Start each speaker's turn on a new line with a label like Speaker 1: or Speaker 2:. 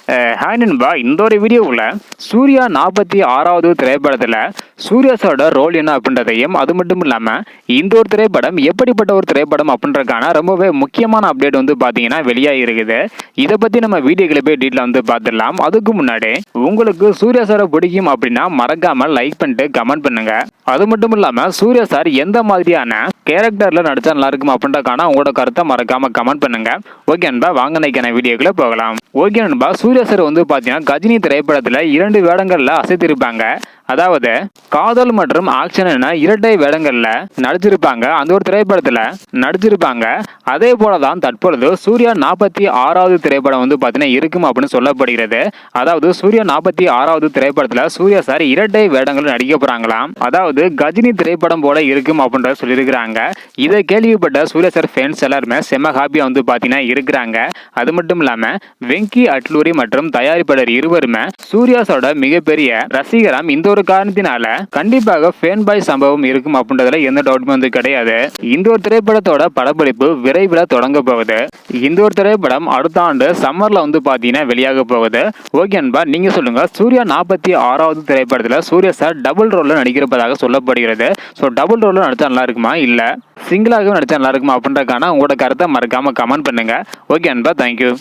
Speaker 1: Hi நண்பா, இந்த ஒரு வீடியோவில் சூர்யா 46வது திரைப்படத்தில் சூர்யா சாரோட ரோல் என்ன அப்படின்றதையும், அது மட்டும் இல்லாமல் இந்த ஒரு திரைப்படம் எப்படிப்பட்ட ஒரு திரைப்படம் அப்படின்றதுக்கான ரொம்பவே முக்கியமான அப்டேட் வந்து பார்த்தீங்கன்னா வெளியாகி இருக்குது. இதை பற்றி நம்ம வீடியோக்களை போய் டீட்டெயிலாக வந்து பார்த்துடலாம். அதுக்கு முன்னாடி உங்களுக்கு சூர்யா சாரை பிடிக்கும் அப்படின்னா மறக்காமல் லைக் பண்ணிட்டு கமெண்ட் பண்ணுங்க. அது மட்டும் இல்லாமல் சூர்யா சார் எந்த மாதிரியான கேரக்டரில் நடிச்சா நல்லா இருக்கும் அப்படின்றதுக்கான உங்களோட கருத்தை மறக்காம கமெண்ட் பண்ணுங்க. ஓகே நண்பா, வாங்க நைக்கான வீடியோக்குள்ள போகலாம். ஓகே நண்பா, சூர்யா சார் வந்து பார்த்தீங்கன்னா கஜினி திரைப்படத்தில் 2 வேடங்களில் அசைத்திருப்பாங்க. அதாவது காதல் மற்றும் ஆக்ஷன் என இரட்டை வேடங்கள்ல நடிச்சிருப்பாங்க. அந்த ஒரு திரைப்படத்துல நடிச்சிருப்பாங்க. அதே போலதான் தற்பொழுது சூர்யா 46வது திரைப்படம் வந்து பாத்தீங்கன்னா இருக்கும் அப்படின்னு சொல்லப்படுகிறது. அதாவது சூர்யா 46வது திரைப்படத்துல சூர்யா சார் இரட்டை வேடங்கள் நடிக்க போறாங்களாம். அதாவது கஜினி திரைப்படம் போல இருக்கும் அப்படின்றத சொல்லியிருக்கிறாங்க. இதை கேள்விப்பட்ட சூர்யா சார் ஃபேன்ஸ் எல்லாருமே செம ஹாப்பியா வந்து பாத்தீங்கன்னா இருக்கிறாங்க. அது மட்டும் இல்லாம வெங்கி அட்லூரி மற்றும் தயாரிப்பாளர் இருவருமே சூர்யா சாரோட மிகப்பெரிய ரசிகராம். இந்த ஒரு காரணத்தினால கண்டிப்பாக ஃபேன் பாய் சம்பவம் இருக்கும் அப்படின்றதுல எந்த டவுட்மே வந்து கிடையாது. இந்த ஒரு திரைப்படத்தோட படப்பிடிப்பு விரைவில் தொடங்க போகுது. இந்த ஒரு திரைப்படம் அடுத்த ஆண்டு சம்மர்ல வந்து பாத்தீங்கன்னா வெளியாக போகுது. ஓகே அன்பா, நீங்க சொல்லுங்க, சூர்யா 46வது திரைப்படத்துல சூர்யா சார் டபுள் ரோல்ல நடிக்கிறதாக சொல்லப்படுகிறது. ஸோ டபுள் ரோல்ல நடிச்சா நல்லா இருக்குமா, இல்ல சிங்கிளாகவே நடிச்சா நல்லா இருக்குமா அப்படின்றதுக்கான உங்களோட கருத்தை மறக்காம கமெண்ட் பண்ணுங்க. ஓகே அன்பா, தேங்க்யூ.